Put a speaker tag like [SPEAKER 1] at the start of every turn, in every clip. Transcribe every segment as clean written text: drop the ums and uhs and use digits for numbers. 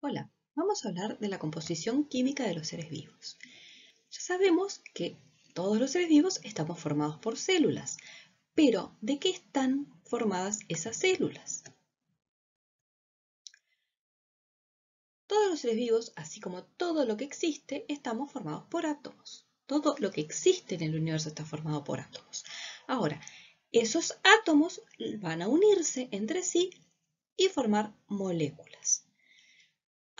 [SPEAKER 1] Hola, vamos a hablar de la composición química de los seres vivos. Ya sabemos que todos los seres vivos estamos formados por células, pero ¿de qué están formadas esas células? Todos los seres vivos, así como todo lo que existe, estamos formados por átomos. Todo lo que existe en el universo está formado por átomos. Ahora, esos átomos van a unirse entre sí y formar moléculas.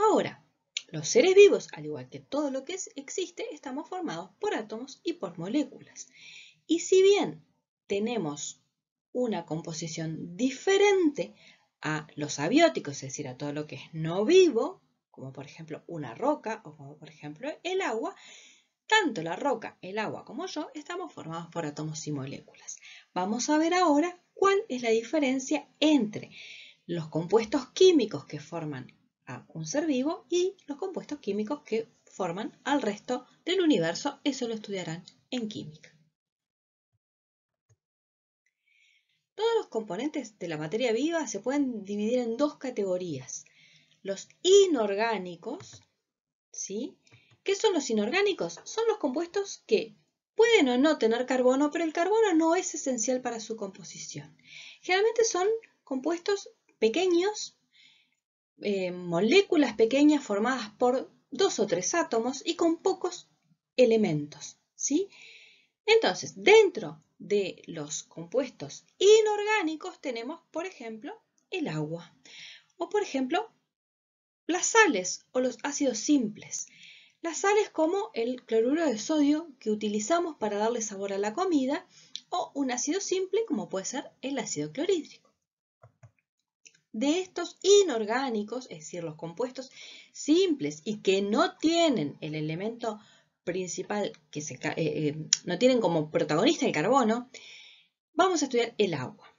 [SPEAKER 1] Ahora, los seres vivos, al igual que todo lo que existe, estamos formados por átomos y por moléculas. Y si bien tenemos una composición diferente a los abióticos, es decir, a todo lo que es no vivo, como por ejemplo una roca o como por ejemplo el agua, tanto la roca, el agua como yo estamos formados por átomos y moléculas. Vamos a ver ahora cuál es la diferencia entre los compuestos químicos que forman a un ser vivo y los compuestos químicos que forman al resto del universo. Eso lo estudiarán en química. Todos los componentes de la materia viva se pueden dividir en dos categorías. Los inorgánicos, ¿sí? ¿Qué son los inorgánicos? Son los compuestos que pueden o no tener carbono, pero el carbono no es esencial para su composición. Generalmente son compuestos pequeños, moléculas pequeñas formadas por 2 o 3 átomos y con pocos elementos, ¿sí? Entonces, dentro de los compuestos inorgánicos tenemos, por ejemplo, el agua o, por ejemplo, las sales o los ácidos simples. Las sales como el cloruro de sodio que utilizamos para darle sabor a la comida o un ácido simple como puede ser el ácido clorhídrico. De estos inorgánicos, es decir, los compuestos simples y que no tienen el elemento principal, no tienen como protagonista el carbono, vamos a estudiar el agua.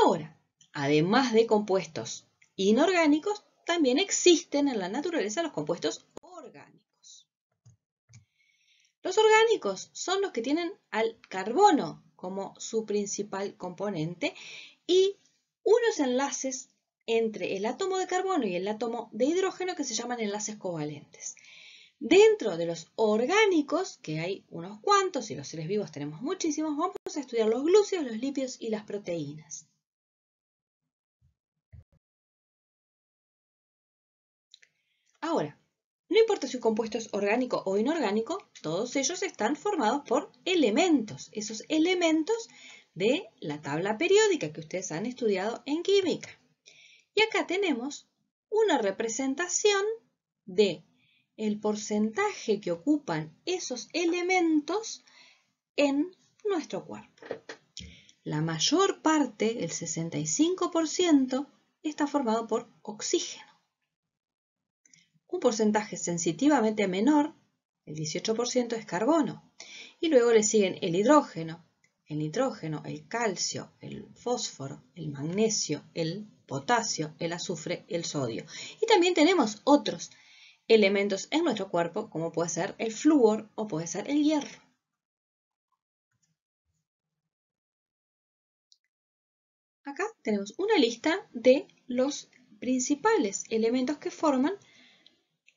[SPEAKER 1] Ahora, además de compuestos inorgánicos, también existen en la naturaleza los compuestos orgánicos. Los orgánicos son los que tienen al carbono como su principal componente y unos enlaces entre el átomo de carbono y el átomo de hidrógeno que se llaman enlaces covalentes. Dentro de los orgánicos, que hay unos cuantos y los seres vivos tenemos muchísimos, vamos a estudiar los glúcidos, los lípidos y las proteínas. Ahora, no importa si un compuesto es orgánico o inorgánico, todos ellos están formados por elementos, esos elementos de la tabla periódica que ustedes han estudiado en química. Y acá tenemos una representación de el porcentaje que ocupan esos elementos en nuestro cuerpo. La mayor parte, el 65%, está formado por oxígeno. Un porcentaje sensitivamente menor, el 18%, es carbono. Y luego le siguen el hidrógeno, el nitrógeno, el calcio, el fósforo, el magnesio, el potasio, el azufre, el sodio. Y también tenemos otros elementos en nuestro cuerpo, como puede ser el flúor o puede ser el hierro. Acá tenemos una lista de los principales elementos que forman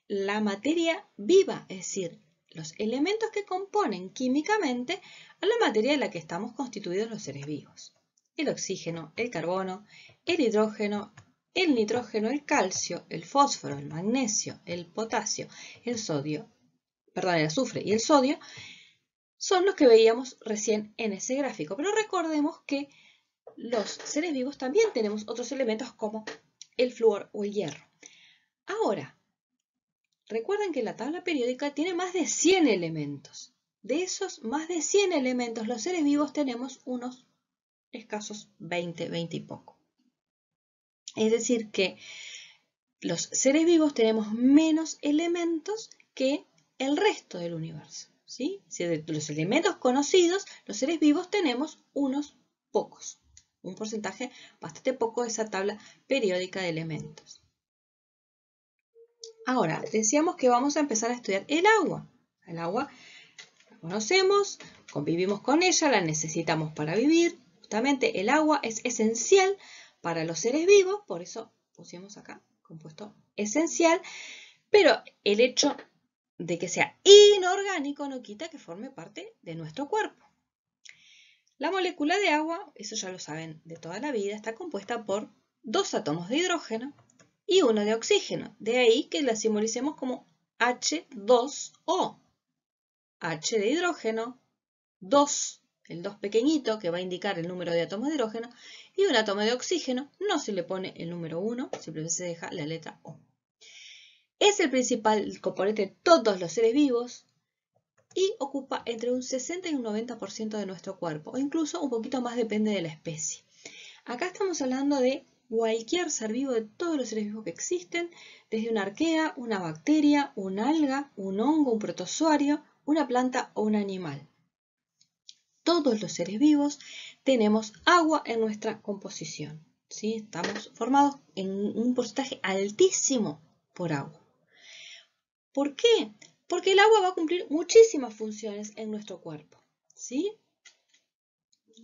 [SPEAKER 1] la materia viva, es decir, los elementos que componen químicamente a la materia de la que estamos constituidos los seres vivos. El oxígeno, el carbono, el hidrógeno, el nitrógeno, el calcio, el fósforo, el magnesio, el potasio, el azufre y el sodio son los que veíamos recién en ese gráfico. Pero recordemos que los seres vivos también tenemos otros elementos como el flúor o el hierro. Ahora, recuerden que la tabla periódica tiene más de 100 elementos. De esos más de 100 elementos, los seres vivos tenemos unos escasos 20 y poco. Es decir que los seres vivos tenemos menos elementos que el resto del universo, ¿sí? Si de los elementos conocidos, los seres vivos tenemos unos pocos. Un porcentaje bastante poco de esa tabla periódica de elementos. Ahora, decíamos que vamos a empezar a estudiar el agua. El agua la conocemos, convivimos con ella, la necesitamos para vivir. Justamente el agua es esencial para los seres vivos, por eso pusimos acá compuesto esencial, pero el hecho de que sea inorgánico no quita que forme parte de nuestro cuerpo. La molécula de agua, eso ya lo saben de toda la vida, está compuesta por 2 átomos de hidrógeno y 1 de oxígeno. De ahí que la simbolicemos como H2O. H de hidrógeno, 2, el 2 pequeñito que va a indicar el número de átomos de hidrógeno, y un átomo de oxígeno, no se le pone el número 1, simplemente se deja la letra O. Es el principal componente de todos los seres vivos y ocupa entre un 60 y un 90% de nuestro cuerpo, o incluso un poquito más, depende de la especie. Acá estamos hablando de cualquier ser vivo, de todos los seres vivos que existen, desde una arquea, una bacteria, un alga, un hongo, un protozoario, una planta o un animal. Todos los seres vivos tenemos agua en nuestra composición, ¿sí? Estamos formados en un porcentaje altísimo por agua. ¿Por qué? Porque el agua va a cumplir muchísimas funciones en nuestro cuerpo, ¿sí?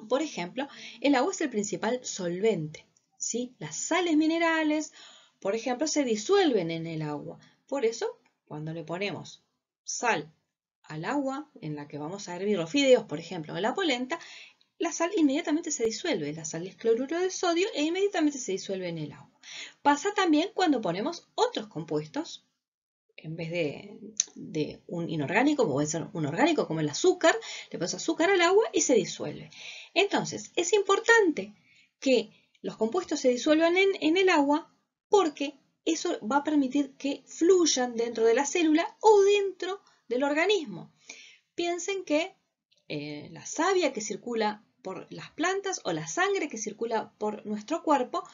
[SPEAKER 1] Por ejemplo, el agua es el principal solvente, ¿sí? Las sales minerales, por ejemplo, se disuelven en el agua. Por eso, cuando le ponemos sal al agua en la que vamos a hervir los fideos, por ejemplo, o la polenta, la sal inmediatamente se disuelve. La sal es cloruro de sodio e inmediatamente se disuelve en el agua. Pasa también cuando ponemos otros compuestos. En vez de un inorgánico, puede ser un orgánico como el azúcar, le pones azúcar al agua y se disuelve. Entonces, es importante que los compuestos se disuelvan en el agua porque eso va a permitir que fluyan dentro de la célula o dentro del organismo. Piensen que la savia que circula por las plantas o la sangre que circula por nuestro cuerpo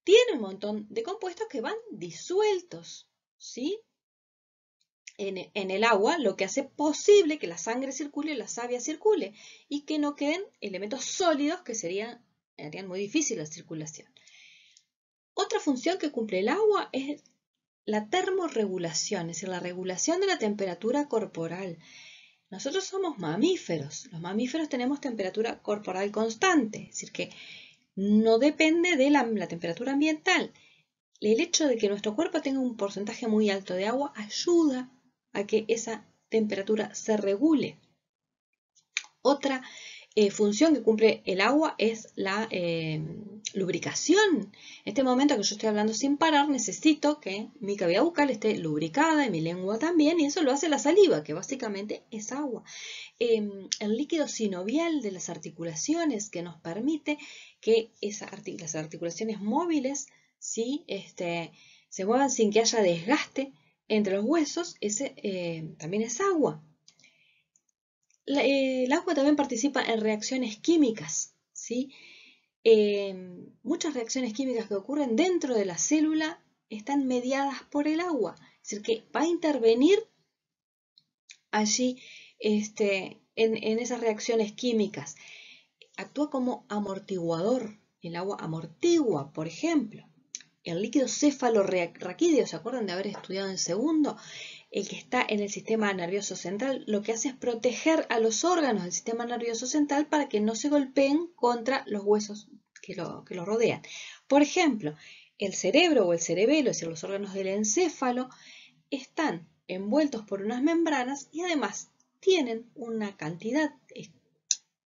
[SPEAKER 1] tiene un montón de compuestos que van disueltos, ¿sí? En el agua, lo que hace posible que la sangre circule, la savia circule y que no queden elementos sólidos que harían muy difícil la circulación. Otra función que cumple el agua es la termorregulación, es decir, la regulación de la temperatura corporal. Nosotros somos mamíferos. Los mamíferos tenemos temperatura corporal constante, es decir, que no depende de la temperatura ambiental. El hecho de que nuestro cuerpo tenga un porcentaje muy alto de agua ayuda a que esa temperatura se regule. Otra función que cumple el agua es la lubricación. En este momento que yo estoy hablando sin parar, necesito que mi cavidad bucal esté lubricada y mi lengua también, y eso lo hace la saliva, que básicamente es agua. El líquido sinovial de las articulaciones que nos permite que las articulaciones móviles, ¿sí? Se muevan sin que haya desgaste entre los huesos, también es agua. El agua también participa en reacciones químicas, ¿sí? Muchas reacciones químicas que ocurren dentro de la célula están mediadas por el agua, es decir, que va a intervenir allí en esas reacciones químicas. Actúa como amortiguador. El agua amortigua, por ejemplo. El líquido cefalorraquídeo, ¿se acuerdan de haber estudiado en segundo? El que está en el sistema nervioso central, lo que hace es proteger a los órganos del sistema nervioso central para que no se golpeen contra los huesos que lo rodean. Por ejemplo, el cerebro o el cerebelo, es decir, los órganos del encéfalo, están envueltos por unas membranas y además tienen una cantidad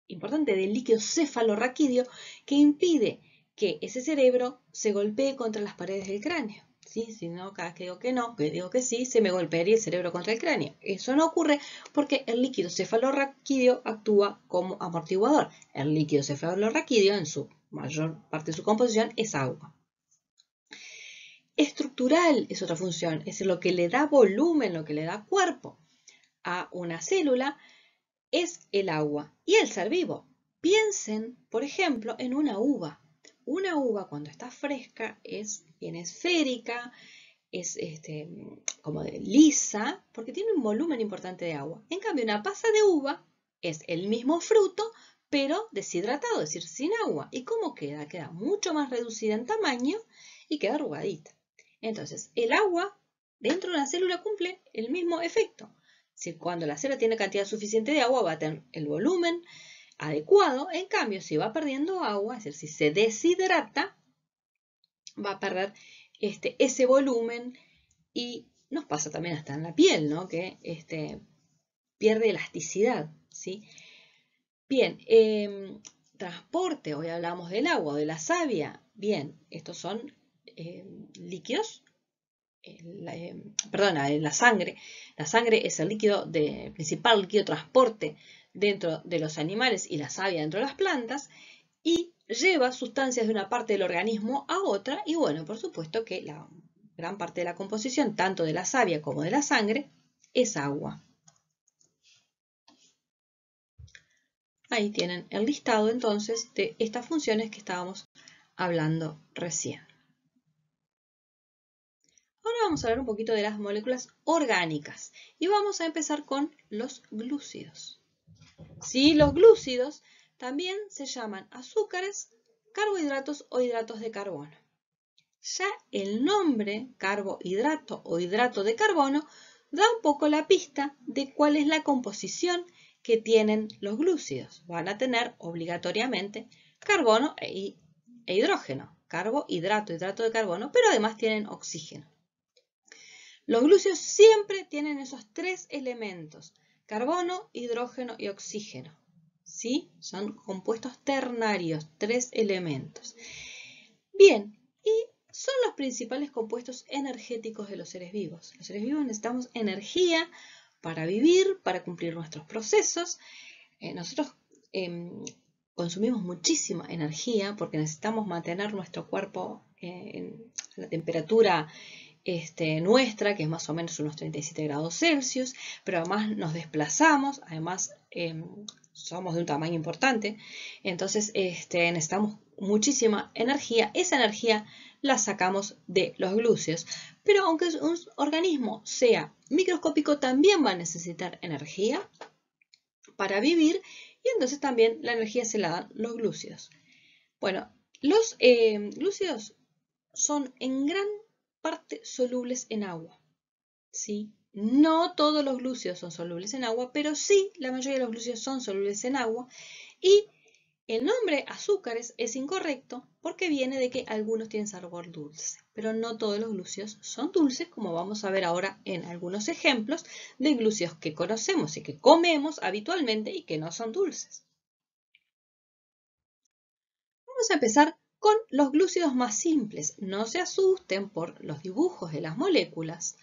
[SPEAKER 1] importante de líquido cefalorraquídeo que impide que ese cerebro se golpee contra las paredes del cráneo. ¿Sí? Si no, cada vez que digo que no, que digo que sí, se me golpearía el cerebro contra el cráneo. Eso no ocurre porque el líquido cefalorraquídeo actúa como amortiguador. El líquido cefalorraquídeo, en su mayor parte de su composición, es agua. Estructural es otra función, es decir, lo que le da volumen, lo que le da cuerpo a una célula es el agua y el ser vivo. Piensen, por ejemplo, en una uva. Una uva cuando está fresca es bien esférica, es como lisa, porque tiene un volumen importante de agua. En cambio, una pasa de uva es el mismo fruto, pero deshidratado, es decir, sin agua. ¿Y cómo queda? Queda mucho más reducida en tamaño y queda arrugadita. Entonces, el agua dentro de una célula cumple el mismo efecto. Si cuando la célula tiene cantidad suficiente de agua va a tener el volumen adecuado. En cambio, si va perdiendo agua, es decir, si se deshidrata, va a perder ese volumen, y nos pasa también hasta en la piel, ¿no? Que pierde elasticidad, ¿sí? Bien, transporte, hoy hablamos del agua o de la savia. Bien, estos son líquidos. Perdona, la sangre. La sangre es el principal líquido de transporte dentro de los animales y la savia dentro de las plantas, y lleva sustancias de una parte del organismo a otra, y bueno, por supuesto que la gran parte de la composición, tanto de la savia como de la sangre, es agua. Ahí tienen el listado entonces de estas funciones que estábamos hablando recién. Ahora vamos a hablar un poquito de las moléculas orgánicas y vamos a empezar con los glúcidos. Sí, los glúcidos también se llaman azúcares, carbohidratos o hidratos de carbono. Ya el nombre carbohidrato o hidrato de carbono da un poco la pista de cuál es la composición que tienen los glúcidos. Van a tener obligatoriamente carbono e hidrógeno, carbohidrato, hidrato de carbono, pero además tienen oxígeno. Los glúcidos siempre tienen esos tres elementos: carbono, hidrógeno y oxígeno. ¿Sí? Son compuestos ternarios, tres elementos. Bien, y son los principales compuestos energéticos de los seres vivos. Los seres vivos necesitamos energía para vivir, para cumplir nuestros procesos. Nosotros consumimos muchísima energía porque necesitamos mantener nuestro cuerpo en la temperatura nuestra, que es más o menos unos 37 grados Celsius, pero además nos desplazamos, además somos de un tamaño importante, entonces necesitamos muchísima energía. Esa energía la sacamos de los glúcidos, pero aunque un organismo sea microscópico, también va a necesitar energía para vivir, y entonces también la energía se la dan los glúcidos. Bueno, los glúcidos son en gran parte solubles en agua, ¿sí? No todos los glúcidos son solubles en agua, pero sí la mayoría de los glúcidos son solubles en agua, y el nombre azúcares es incorrecto porque viene de que algunos tienen sabor dulce, pero no todos los glúcidos son dulces, como vamos a ver ahora en algunos ejemplos de glúcidos que conocemos y que comemos habitualmente y que no son dulces. Vamos a empezar con los glúcidos más simples. No se asusten por los dibujos de las moléculas,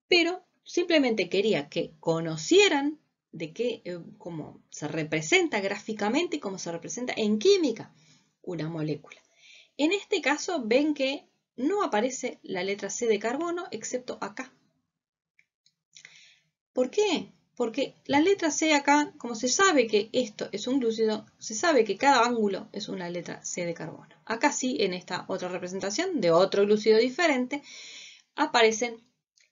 [SPEAKER 1] pero simplemente quería que conocieran de cómo se representa gráficamente y cómo se representa en química una molécula. En este caso ven que no aparece la letra C de carbono, excepto acá. ¿Por qué? Porque la letra C acá, como se sabe que esto es un glúcido, se sabe que cada ángulo es una letra C de carbono. Acá sí, en esta otra representación de otro glúcido diferente, aparecen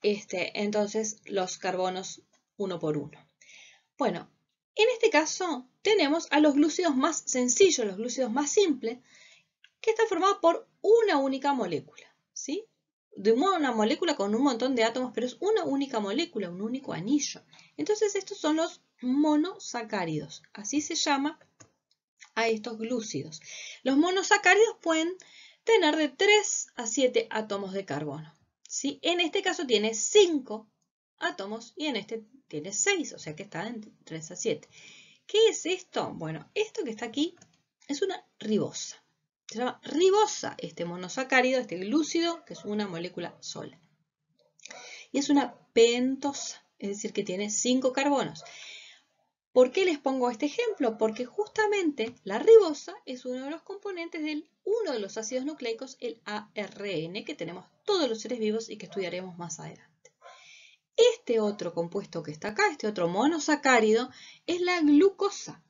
[SPEAKER 1] entonces los carbonos uno por uno. Bueno, en este caso tenemos a los glúcidos más sencillos, los glúcidos más simples, que están formados por una única molécula, ¿sí? De una molécula con un montón de átomos, pero es una única molécula, un único anillo. Entonces estos son los monosacáridos, así se llama a estos glúcidos. Los monosacáridos pueden tener de 3 a 7 átomos de carbono, ¿sí? En este caso tiene 5 átomos y en este tiene 6, o sea que está de 3 a 7. ¿Qué es esto? Bueno, esto que está aquí es una ribosa. Se llama ribosa este monosacárido, este glúcido, que es una molécula sola. Y es una pentosa, es decir, que tiene 5 carbonos. ¿Por qué les pongo este ejemplo? Porque justamente la ribosa es uno de los componentes de uno de los ácidos nucleicos, el ARN, que tenemos todos los seres vivos y que estudiaremos más adelante. Este otro compuesto que está acá, este otro monosacárido, es la glucosa.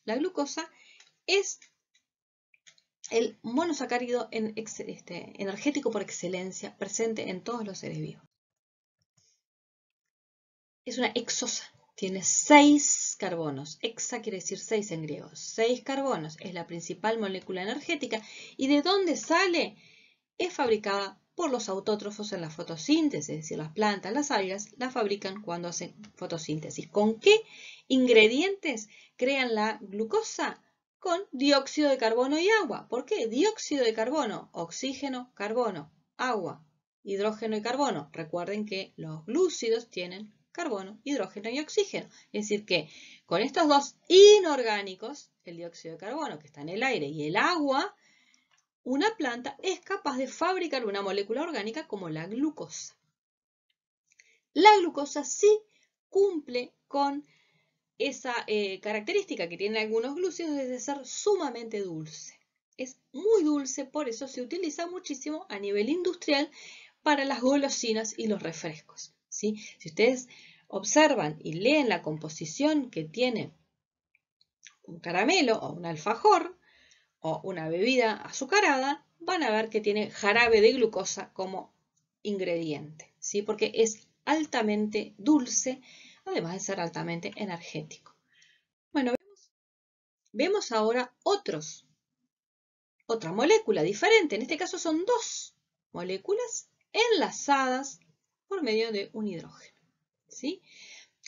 [SPEAKER 1] La glucosa es el monosacárido energético por excelencia presente en todos los seres vivos. Es una hexosa, tiene 6 carbonos. Hexa quiere decir 6 en griego. 6 carbonos, es la principal molécula energética. ¿Y de dónde sale? Es fabricada por los autótrofos en la fotosíntesis, es decir, las plantas, las algas, la fabrican cuando hacen fotosíntesis. ¿Con qué ingredientes crean la glucosa? Con dióxido de carbono y agua. ¿Por qué? Dióxido de carbono, oxígeno, carbono. agua, hidrógeno y carbono. Recuerden que los glúcidos tienen carbono, hidrógeno y oxígeno. Es decir que con estos dos inorgánicos, el dióxido de carbono que está en el aire y el agua, una planta es capaz de fabricar una molécula orgánica como la glucosa. La glucosa sí cumple con esa característica que tienen algunos glúcidos de ser sumamente dulce. Es muy dulce, por eso se utiliza muchísimo a nivel industrial para las golosinas y los refrescos, ¿sí? Si ustedes observan y leen la composición que tiene un caramelo o un alfajor o una bebida azucarada, van a ver que tiene jarabe de glucosa como ingrediente, ¿sí? Porque es altamente dulce, además de ser altamente energético. Bueno, vemos ahora otra molécula diferente. En este caso son dos moléculas enlazadas por medio de un hidrógeno, ¿sí?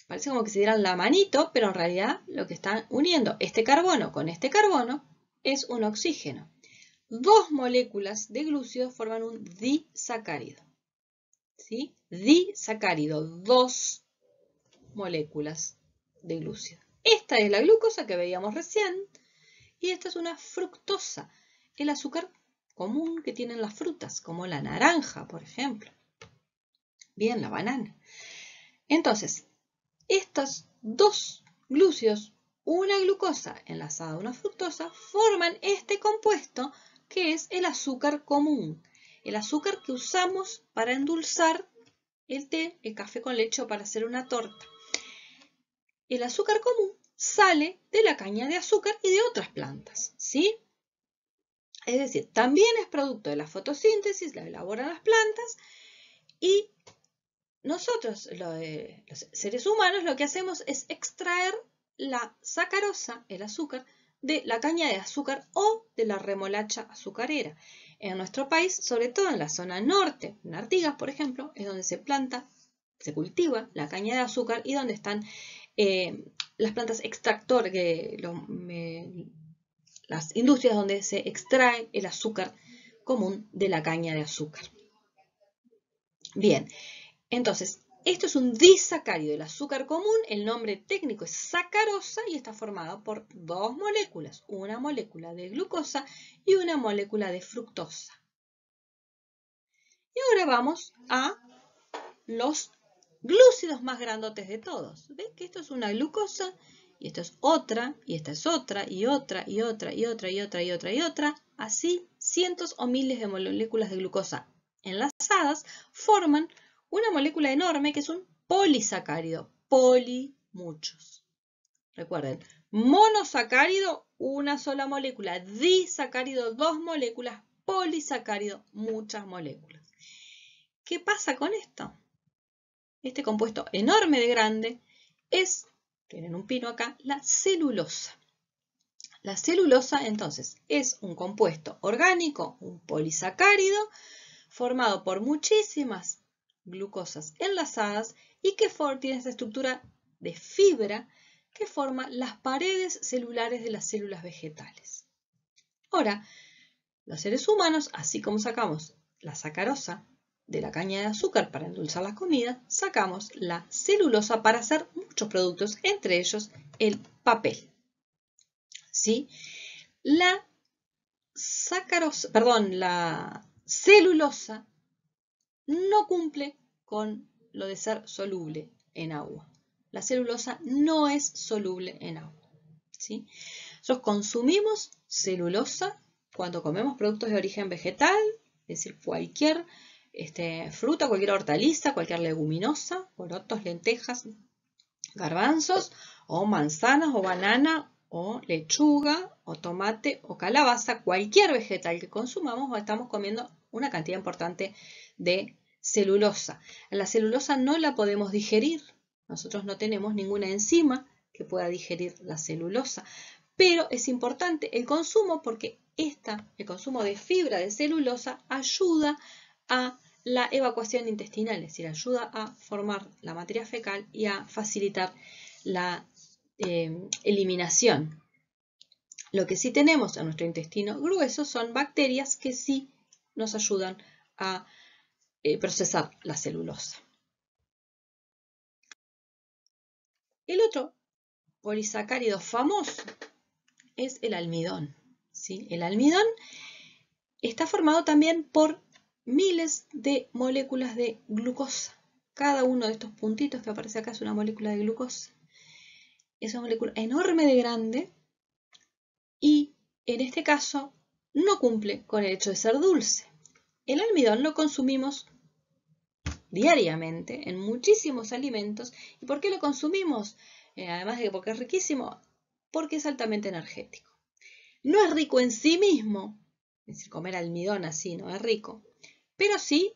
[SPEAKER 1] Parece como que se dieran la manito, pero en realidad lo que están uniendo este carbono con este carbono es un oxígeno. Dos moléculas de glúcidos forman un disacárido, ¿sí? Disacárido, dos moléculas de glúcido. Esta es la glucosa que veíamos recién y esta es una fructosa, el azúcar común que tienen las frutas, como la naranja, por ejemplo. Bien, la banana. Entonces, estos dos glúcidos, una glucosa enlazada a una fructosa, forman este compuesto que es el azúcar común. El azúcar que usamos para endulzar el té, el café con leche o para hacer una torta. El azúcar común sale de la caña de azúcar y de otras plantas, ¿sí? Es decir, también es producto de la fotosíntesis, la elaboran las plantas y nosotros, los seres humanos, lo que hacemos es extraer la sacarosa, el azúcar, de la caña de azúcar o de la remolacha azucarera. En nuestro país, sobre todo en la zona norte, en Artigas, por ejemplo, es donde se planta, se cultiva la caña de azúcar y donde están las plantas extractoras, las industrias donde se extrae el azúcar común de la caña de azúcar. Bien, entonces, esto es un disacárido. El azúcar común, el nombre técnico es sacarosa y está formado por dos moléculas, una molécula de glucosa y una molécula de fructosa. Y ahora vamos a los glúcidos más grandotes de todos. ¿Ven que esto es una glucosa y esto es otra y esta es otra y otra y otra y otra y otra y otra y otra? Así, cientos o miles de moléculas de glucosa enlazadas forman una molécula enorme que es un polisacárido. Muchos. Recuerden, monosacárido, una sola molécula. Disacárido, dos moléculas. Polisacárido, muchas moléculas. ¿Qué pasa con esto? Este compuesto enorme de grande es, tienen un pino acá, la celulosa. La celulosa, entonces, es un compuesto orgánico, un polisacárido, formado por muchísimas glucosas enlazadas y que tiene esta estructura de fibra que forma las paredes celulares de las células vegetales. Ahora, los seres humanos, así como sacamos la sacarosa de la caña de azúcar para endulzar la comida, sacamos la celulosa para hacer muchos productos, entre ellos el papel. ¿Sí? La celulosa no cumple con lo de ser soluble en agua. La celulosa no es soluble en agua, ¿sí? Nosotros consumimos celulosa cuando comemos productos de origen vegetal, es decir, cualquier fruta, cualquier hortaliza, cualquier leguminosa, porotos, lentejas, garbanzos, o manzanas, o banana, o lechuga, o tomate, o calabaza, cualquier vegetal que consumamos, estamos comiendo una cantidad importante de celulosa. La celulosa no la podemos digerir. Nosotros no tenemos ninguna enzima que pueda digerir la celulosa. Pero es importante el consumo porque el consumo de fibra de celulosa ayuda a la evacuación intestinal, es decir, ayuda a formar la materia fecal y a facilitar la eliminación. Lo que sí tenemos en nuestro intestino grueso son bacterias que sí nos ayudan a procesar la celulosa. El otro polisacárido famoso es el almidón, ¿sí? El almidón está formado también por miles de moléculas de glucosa. Cada uno de estos puntitos que aparece acá es una molécula de glucosa. Es una molécula enorme de grande y en este caso no cumple con el hecho de ser dulce. El almidón lo consumimos diariamente en muchísimos alimentos. ¿Y por qué lo consumimos? Además de que porque es riquísimo, porque es altamente energético. No es rico en sí mismo, es decir, comer almidón así no es rico, pero sí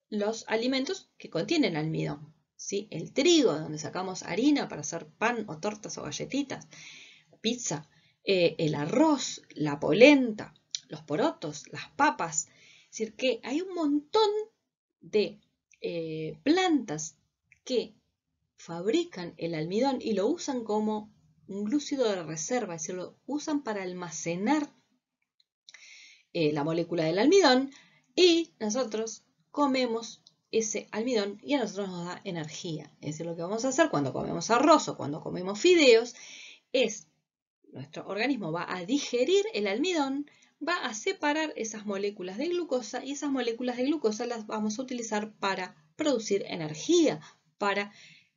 [SPEAKER 1] los alimentos que contienen almidón, ¿sí? El trigo, donde sacamos harina para hacer pan o tortas o galletitas, pizza, el arroz, la polenta, los porotos, las papas. Es decir, que hay un montón de plantas que fabrican el almidón y lo usan como un glúcido de reserva, es decir, lo usan para almacenar la molécula del almidón y nosotros comemos ese almidón y a nosotros nos da energía. Es decir, lo que vamos a hacer cuando comemos arroz o cuando comemos fideos es, nuestro organismo va a digerir el almidón, va a separar esas moléculas de glucosa y esas moléculas de glucosa las vamos a utilizar para producir energía, para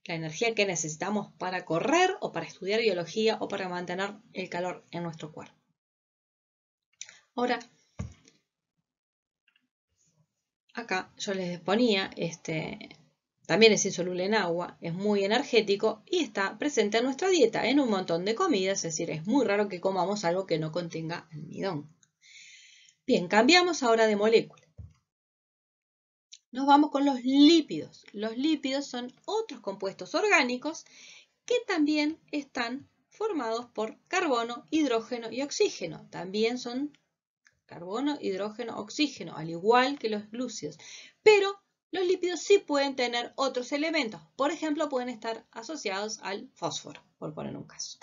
[SPEAKER 1] la energía que necesitamos para correr o para estudiar biología o para mantener el calor en nuestro cuerpo. Ahora, acá yo les ponía, también es insoluble en agua, es muy energético y está presente en nuestra dieta en un montón de comidas, es decir, es muy raro que comamos algo que no contenga almidón. Bien, cambiamos ahora de molécula. Nos vamos con los lípidos. Los lípidos son otros compuestos orgánicos que también están formados por carbono, hidrógeno y oxígeno. También son carbono, hidrógeno, oxígeno, al igual que los glúcidos. Pero los lípidos sí pueden tener otros elementos. Por ejemplo, pueden estar asociados al fósforo, por poner un caso.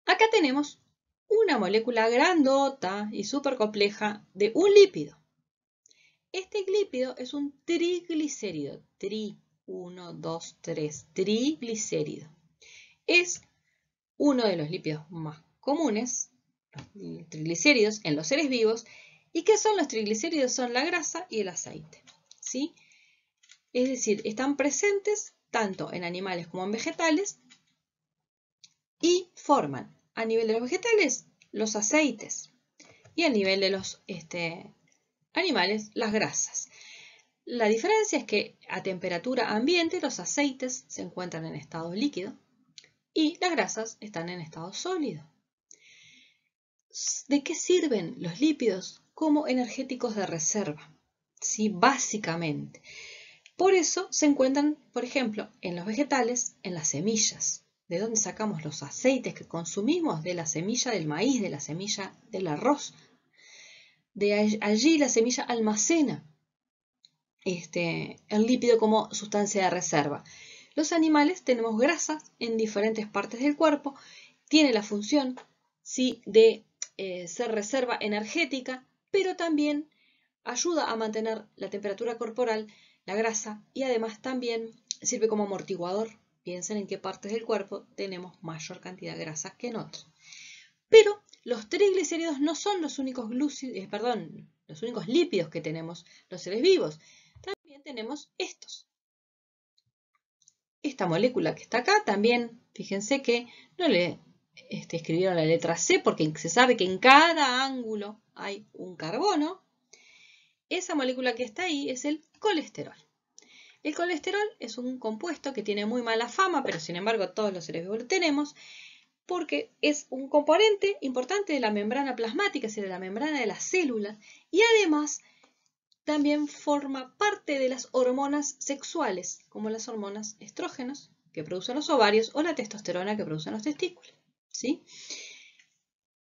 [SPEAKER 1] Acá tenemos una molécula grandota y súper compleja de un lípido. Este lípido es un triglicérido. 1, 2, 3. Triglicérido. Es uno de los lípidos más comunes, los triglicéridos, en los seres vivos. ¿Y qué son los triglicéridos? Son la grasa y el aceite, ¿sí? Es decir, están presentes tanto en animales como en vegetales y forman a nivel de los vegetales los aceites y a nivel de los animales las grasas. La diferencia es que a temperatura ambiente los aceites se encuentran en estado líquido y las grasas están en estado sólido. ¿De qué sirven los lípidos? Como energéticos de reserva, ¿sí? Básicamente. Por eso se encuentran, por ejemplo, en los vegetales, en las semillas. ¿De dónde sacamos los aceites que consumimos? De la semilla del maíz, de la semilla del arroz. De allí la semilla almacena el lípido como sustancia de reserva. Los animales tenemos grasas en diferentes partes del cuerpo, tiene la función, ¿sí?, de ser reserva energética, pero también ayuda a mantener la temperatura corporal, la grasa, y además también sirve como amortiguador. Piensen en qué partes del cuerpo tenemos mayor cantidad de grasa que en otros. Pero los triglicéridos no son los únicos los únicos lípidos que tenemos los seres vivos. También tenemos estos. Esta molécula que está acá también, fíjense que no le escribieron la letra C porque se sabe que en cada ángulo hay un carbono. Esa molécula que está ahí es el colesterol. El colesterol es un compuesto que tiene muy mala fama, pero sin embargo todos los seres vivos lo tenemos, porque es un componente importante de la membrana plasmática, es decir, de la membrana de las células, y además también forma parte de las hormonas sexuales, como las hormonas estrógenos, que producen los ovarios, o la testosterona, que producen los testículos, ¿sí?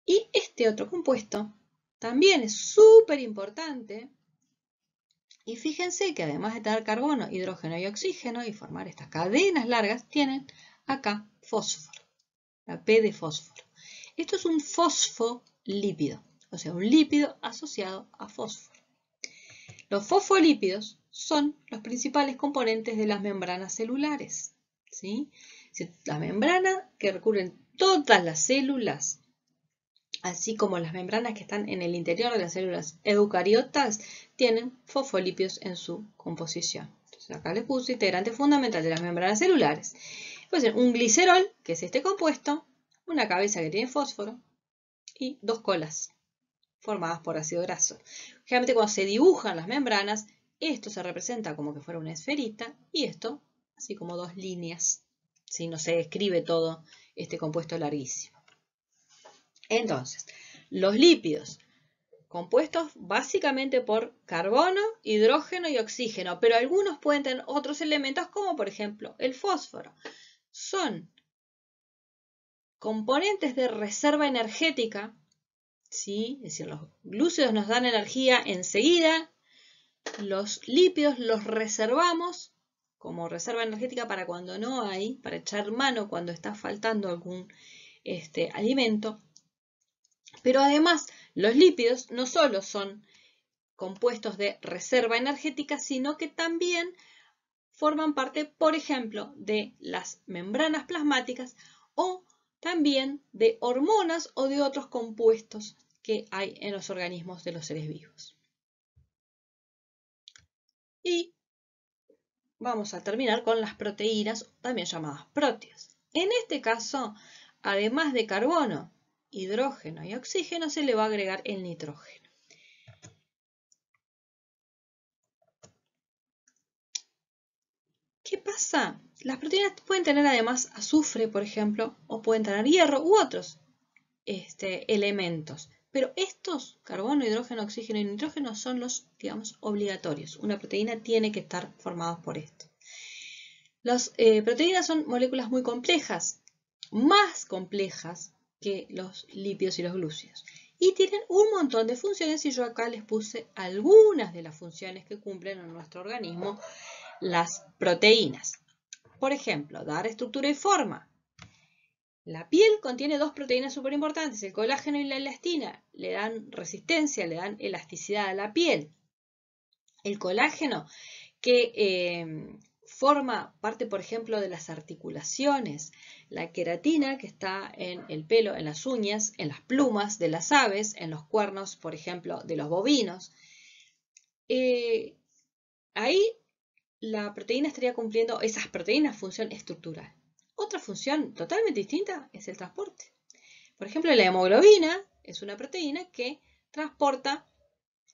[SPEAKER 1] Y este otro compuesto también es súper importante. Y fíjense que además de tener carbono, hidrógeno y oxígeno y formar estas cadenas largas, tienen acá fósforo, la P de fósforo. Esto es un fosfolípido, o sea, un lípido asociado a fósforo. Los fosfolípidos son los principales componentes de las membranas celulares, ¿sí? La membrana que recubren todas las células, así como las membranas que están en el interior de las células eucariotas, tienen fosfolípidos en su composición. Entonces acá les puse integrante fundamental de las membranas celulares. Puede ser un glicerol, que es este compuesto, una cabeza que tiene fósforo y dos colas formadas por ácido graso. Generalmente cuando se dibujan las membranas, esto se representa como que fuera una esferita y esto así como dos líneas. Si no se escribe todo este compuesto larguísimo. Entonces, los lípidos, compuestos básicamente por carbono, hidrógeno y oxígeno, pero algunos pueden tener otros elementos como por ejemplo el fósforo. Son componentes de reserva energética, ¿sí? Es decir, los glúcidos nos dan energía enseguida, los lípidos los reservamos como reserva energética para cuando no hay, para echar mano cuando está faltando algún alimento. Pero además, los lípidos no solo son compuestos de reserva energética, sino que también forman parte, por ejemplo, de las membranas plasmáticas o también de hormonas o de otros compuestos que hay en los organismos de los seres vivos. Y vamos a terminar con las proteínas, también llamadas próteos. En este caso, además de carbono, hidrógeno y oxígeno, se le va a agregar el nitrógeno. ¿Qué pasa? Las proteínas pueden tener además azufre, por ejemplo, o pueden tener hierro u otros elementos. Pero estos, carbono, hidrógeno, oxígeno y nitrógeno, son los, digamos, obligatorios. Una proteína tiene que estar formada por esto. Las proteínas son moléculas muy complejas, más complejas que los lípidos y los glúcidos. Y tienen un montón de funciones y yo acá les puse algunas de las funciones que cumplen en nuestro organismo las proteínas. Por ejemplo, dar estructura y forma. La piel contiene dos proteínas súper importantes, el colágeno y la elastina. Le dan resistencia, le dan elasticidad a la piel. El colágeno que forma parte, por ejemplo, de las articulaciones. La queratina, que está en el pelo, en las uñas, en las plumas de las aves, en los cuernos, por ejemplo, de los bovinos. Ahí la proteína estaría cumpliendo esas proteínas función estructural. Otra función totalmente distinta es el transporte. Por ejemplo, la hemoglobina es una proteína que transporta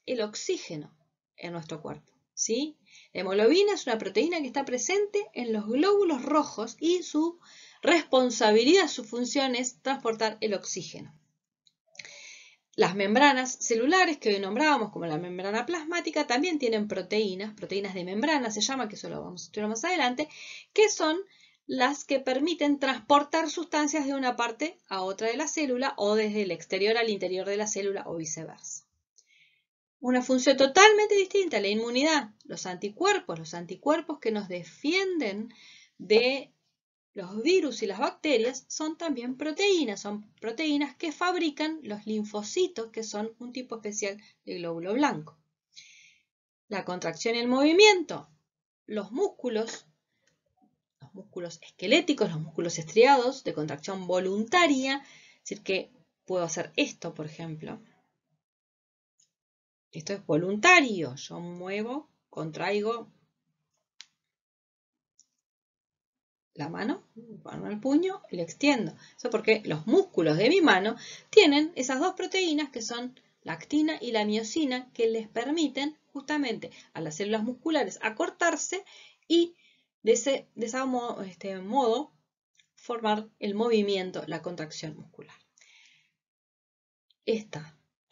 [SPEAKER 1] el oxígeno en nuestro cuerpo, ¿sí? La hemoglobina es una proteína que está presente en los glóbulos rojos y su responsabilidad, su función es transportar el oxígeno. Las membranas celulares que hoy nombrábamos como la membrana plasmática también tienen proteínas de membrana se llama, que eso lo vamos a estudiar más adelante, que son las que permiten transportar sustancias de una parte a otra de la célula o desde el exterior al interior de la célula o viceversa. Una función totalmente distinta, la inmunidad, los anticuerpos que nos defienden de los virus y las bacterias son también son proteínas que fabrican los linfocitos, que son un tipo especial de glóbulo blanco. La contracción y el movimiento, los músculos esqueléticos, los músculos estriados de contracción voluntaria, es decir, que puedo hacer esto, por ejemplo. Esto es voluntario, yo muevo, contraigo la mano, pongo el puño y le extiendo. Eso porque los músculos de mi mano tienen esas dos proteínas que son la actina y la miosina que les permiten justamente a las células musculares acortarse y de ese modo formar el movimiento, la contracción muscular.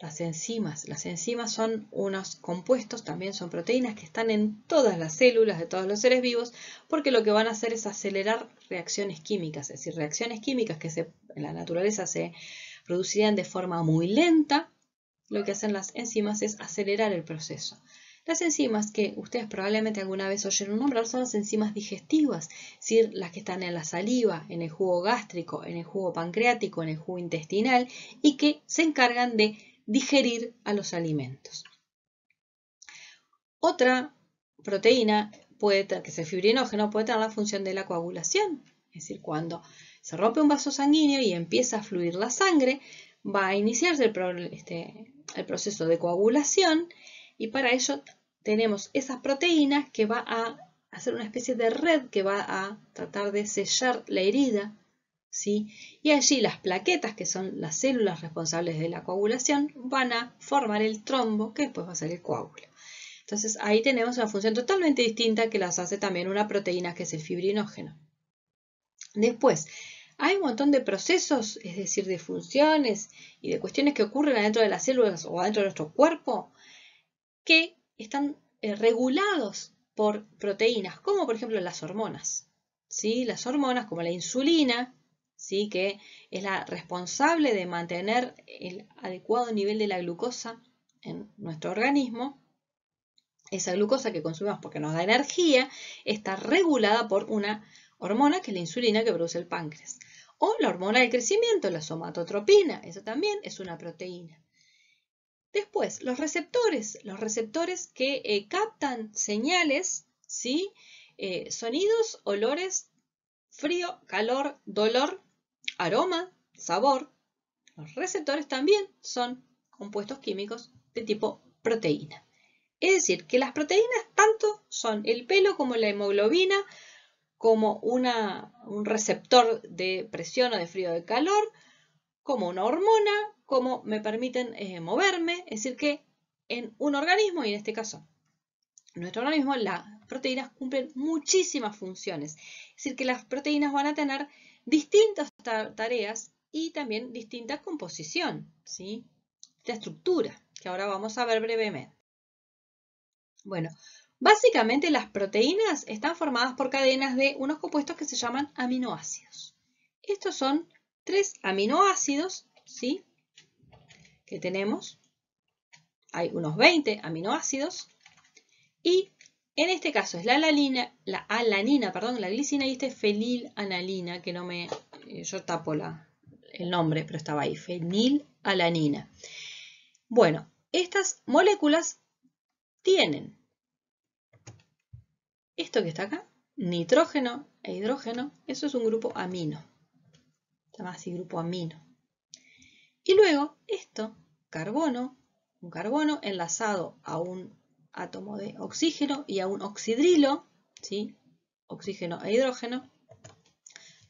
[SPEAKER 1] Las enzimas son unos compuestos, también son proteínas que están en todas las células de todos los seres vivos, porque lo que van a hacer es acelerar reacciones químicas, es decir, reacciones químicas que en la naturaleza se producirían de forma muy lenta, lo que hacen las enzimas es acelerar el proceso. Las enzimas que ustedes probablemente alguna vez oyeron nombrar son las enzimas digestivas, es decir, las que están en la saliva, en el jugo gástrico, en el jugo pancreático, en el jugo intestinal y que se encargan de digerir a los alimentos. Otra proteína que es el fibrinógeno, puede tener la función de la coagulación. Es decir, cuando se rompe un vaso sanguíneo y empieza a fluir la sangre, va a iniciarse el proceso de coagulación y para ello tenemos esas proteínas que va a hacer una especie de red que va a tratar de sellar la herida, ¿sí? Y allí las plaquetas, que son las células responsables de la coagulación, van a formar el trombo que después va a ser el coágulo. Entonces ahí tenemos una función totalmente distinta que las hace también una proteína que es el fibrinógeno. Después, hay un montón de procesos, es decir, de funciones y de cuestiones que ocurren adentro de las células o adentro de nuestro cuerpo que están regulados por proteínas, como por ejemplo las hormonas. ¿Sí? Las hormonas como la insulina, ¿sí? Que es la responsable de mantener el adecuado nivel de la glucosa en nuestro organismo. Esa glucosa que consumimos porque nos da energía está regulada por una hormona que es la insulina que produce el páncreas. O la hormona del crecimiento, la somatotropina, eso también es una proteína. Después, los receptores que captan señales, ¿sí? Sonidos, olores, frío, calor, dolor, aroma, sabor. Los receptores también son compuestos químicos de tipo proteína. Es decir, que las proteínas tanto son el pelo como la hemoglobina, como un receptor de presión o de frío o de calor, como una hormona, como me permiten moverme. Es decir, que en un organismo, y en este caso nuestro organismo, las proteínas cumplen muchísimas funciones. Es decir, que las proteínas van a tener distintas tareas y también distinta composición, ¿sí? De estructura, que ahora vamos a ver brevemente. Bueno, básicamente las proteínas están formadas por cadenas de unos compuestos que se llaman aminoácidos. Estos son 3 aminoácidos, ¿sí? Que tenemos. Hay unos 20 aminoácidos. Y en este caso es la alanina, la glicina, y fenilanalina, que no me... yo tapo el nombre, pero estaba ahí, fenilalanina. Bueno, estas moléculas tienen esto que está acá, nitrógeno e hidrógeno, eso es un grupo amino. Se llama así grupo amino. Y luego esto, carbono, un carbono enlazado a un átomo de oxígeno y a un oxidrilo, ¿sí? Oxígeno e hidrógeno.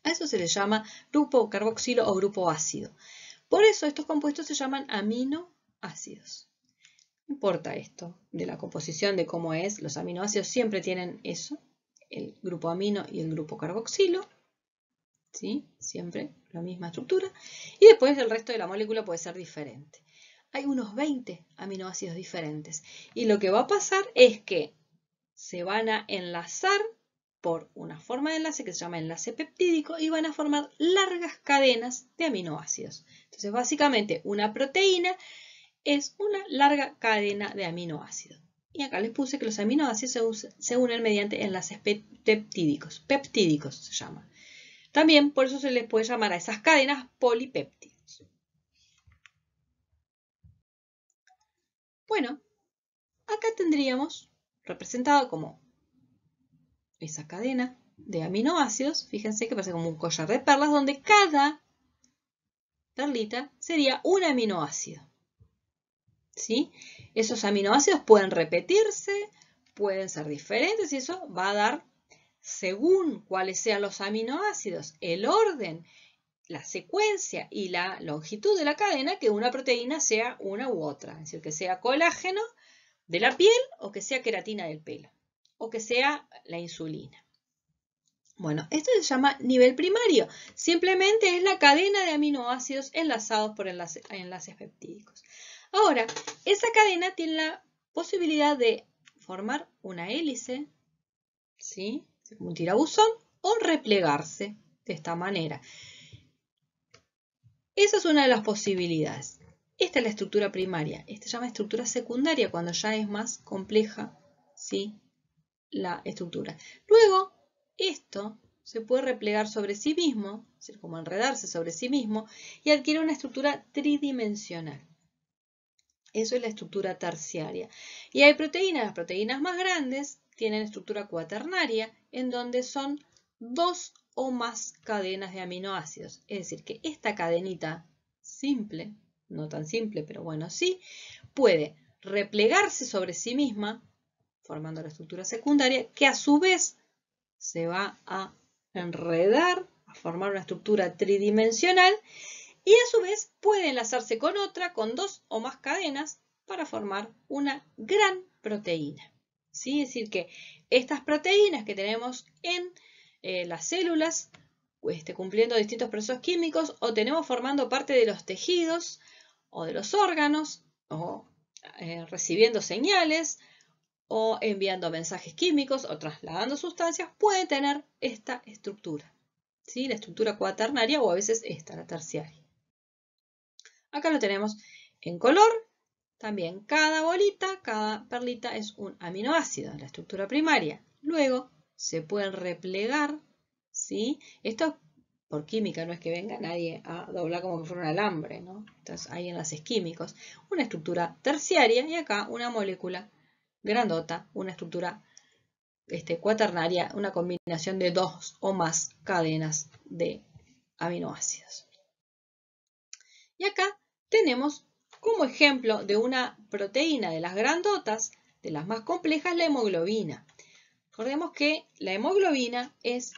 [SPEAKER 1] A eso se le llama grupo carboxilo o grupo ácido. Por eso estos compuestos se llaman aminoácidos. No importa esto de la composición, de cómo es, los aminoácidos siempre tienen eso, el grupo amino y el grupo carboxilo, ¿sí? Siempre la misma estructura, y después el resto de la molécula puede ser diferente. Hay unos 20 aminoácidos diferentes, y lo que va a pasar es que se van a enlazar por una forma de enlace que se llama enlace peptídico y van a formar largas cadenas de aminoácidos. Entonces, básicamente, una proteína es una larga cadena de aminoácidos. Y acá les puse que los aminoácidos se unen mediante enlaces peptídicos. Peptídicos se llama. También por eso se les puede llamar a esas cadenas polipéptidos. Bueno, acá tendríamos representado como esa cadena de aminoácidos. Fíjense que parece como un collar de perlas donde cada perlita sería un aminoácido. ¿Sí? Esos aminoácidos pueden repetirse, pueden ser diferentes y eso va a dar, según cuáles sean los aminoácidos, el orden, la secuencia y la longitud de la cadena, que una proteína sea una u otra. Es decir, que sea colágeno de la piel o que sea queratina del pelo o que sea la insulina. Bueno, esto se llama nivel primario. Simplemente es la cadena de aminoácidos enlazados por enlaces peptídicos. Ahora, esa cadena tiene la posibilidad de formar una hélice, ¿sí? Como un tirabuzón, o replegarse de esta manera. Esa es una de las posibilidades. Esta es la estructura primaria. Esta se llama estructura secundaria cuando ya es más compleja, ¿sí? La estructura. Luego, esto se puede replegar sobre sí mismo, es decir, como enredarse sobre sí mismo, y adquiere una estructura tridimensional. Eso es la estructura terciaria. Y hay proteínas, las proteínas más grandes tienen estructura cuaternaria, en donde son 2 o más cadenas de aminoácidos. Es decir, que esta cadenita simple, no tan simple, pero bueno, sí, puede replegarse sobre sí misma, formando la estructura secundaria, que a su vez se va a enredar, a formar una estructura tridimensional, y a su vez puede enlazarse con otra, con 2 o más cadenas, para formar una gran proteína. ¿Sí? Es decir, que estas proteínas que tenemos en las células, cumpliendo distintos procesos químicos, o tenemos formando parte de los tejidos o de los órganos, o recibiendo señales, o enviando mensajes químicos, o trasladando sustancias, pueden tener esta estructura. ¿Sí? La estructura cuaternaria, o a veces esta, la terciaria. Acá lo tenemos en color. También cada bolita, cada perlita es un aminoácido, la estructura primaria. Luego se pueden replegar, ¿sí? Esto por química, no es que venga nadie a doblar como que fuera un alambre, ¿no? Entonces hay enlaces químicos. Una estructura terciaria y acá una molécula grandota, una estructura cuaternaria, una combinación de 2 o más cadenas de aminoácidos. Y acá tenemos como ejemplo de una proteína de las grandotas, de las más complejas, la hemoglobina. Recordemos que la hemoglobina es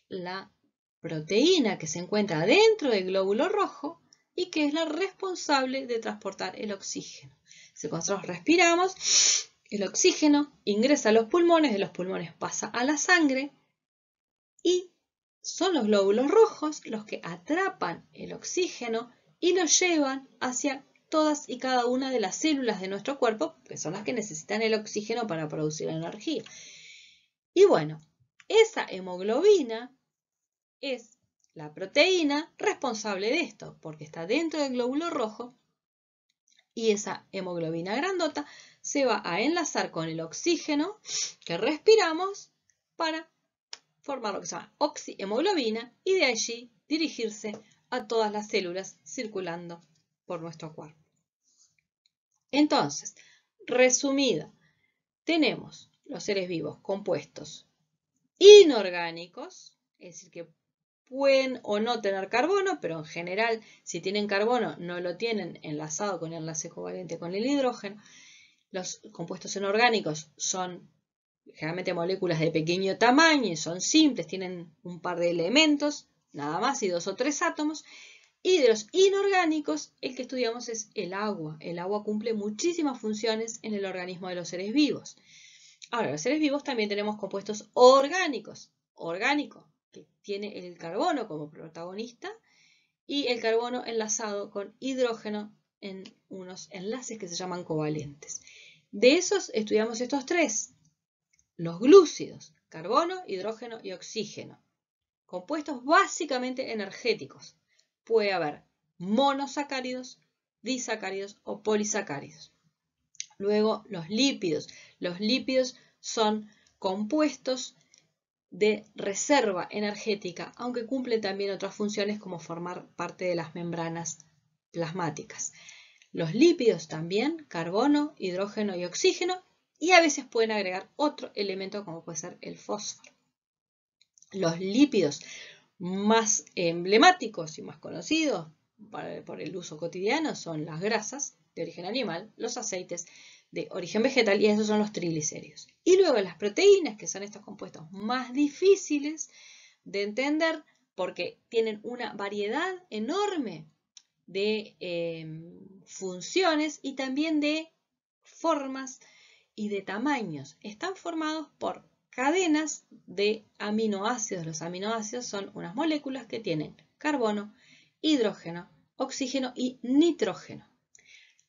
[SPEAKER 1] la proteína que se encuentra dentro del glóbulo rojo y que es la responsable de transportar el oxígeno. Si nosotros respiramos, el oxígeno ingresa a los pulmones, de los pulmones pasa a la sangre y son los glóbulos rojos los que atrapan el oxígeno y lo llevan hacia todas y cada una de las células de nuestro cuerpo, que son las que necesitan el oxígeno para producir energía. Y bueno, esa hemoglobina es la proteína responsable de esto, porque está dentro del glóbulo rojo y esa hemoglobina grandota se va a enlazar con el oxígeno que respiramos para formar lo que se llama oxihemoglobina y de allí dirigirse a todas las células circulando por nuestro cuerpo. Entonces, resumido, tenemos los seres vivos compuestos inorgánicos, es decir, que pueden o no tener carbono, pero en general, si tienen carbono, no lo tienen enlazado con el enlace covalente con el hidrógeno. Los compuestos inorgánicos son generalmente moléculas de pequeño tamaño y son simples, tienen un par de elementos, nada más, y 2 o 3 átomos. Y de los inorgánicos, el que estudiamos es el agua. El agua cumple muchísimas funciones en el organismo de los seres vivos. Ahora, los seres vivos también tenemos compuestos orgánicos. Orgánico, que tiene el carbono como protagonista, y el carbono enlazado con hidrógeno en unos enlaces que se llaman covalentes. De esos estudiamos estos 3. Los glúcidos, carbono, hidrógeno y oxígeno. Compuestos básicamente energéticos. Puede haber monosacáridos, disacáridos o polisacáridos. Luego los lípidos. Los lípidos son compuestos de reserva energética, aunque cumplen también otras funciones como formar parte de las membranas plasmáticas. Los lípidos también, carbono, hidrógeno y oxígeno, y a veces pueden agregar otro elemento como puede ser el fósforo. Los lípidos más emblemáticos y más conocidos por el uso cotidiano son las grasas de origen animal, los aceites de origen vegetal y esos son los triglicéridos. Y luego las proteínas, que son estos compuestos más difíciles de entender porque tienen una variedad enorme de funciones y también de formas y de tamaños. Están formados por cadenas de aminoácidos. Los aminoácidos son unas moléculas que tienen carbono, hidrógeno, oxígeno y nitrógeno.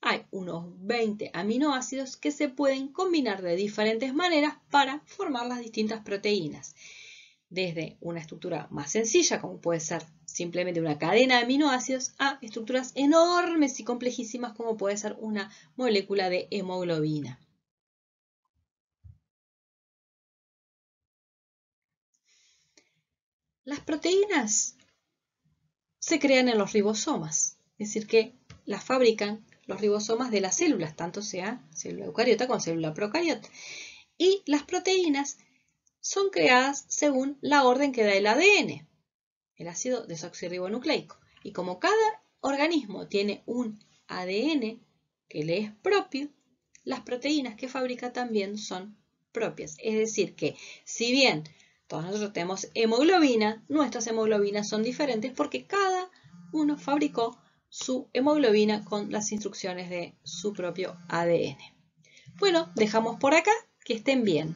[SPEAKER 1] Hay unos 20 aminoácidos que se pueden combinar de diferentes maneras para formar las distintas proteínas. Desde una estructura más sencilla, como puede ser simplemente una cadena de aminoácidos, a estructuras enormes y complejísimas, como puede ser una molécula de hemoglobina. Las proteínas se crean en los ribosomas, es decir, que las fabrican los ribosomas de las células, tanto sea célula eucariota como célula procariota. Y las proteínas son creadas según la orden que da el ADN, el ácido desoxirribonucleico. Y como cada organismo tiene un ADN que le es propio, las proteínas que fabrica también son propias. Es decir que, si bien todos nosotros tenemos hemoglobina, nuestras hemoglobinas son diferentes porque cada uno fabricó su hemoglobina con las instrucciones de su propio ADN. Bueno, dejamos por acá. Que estén bien.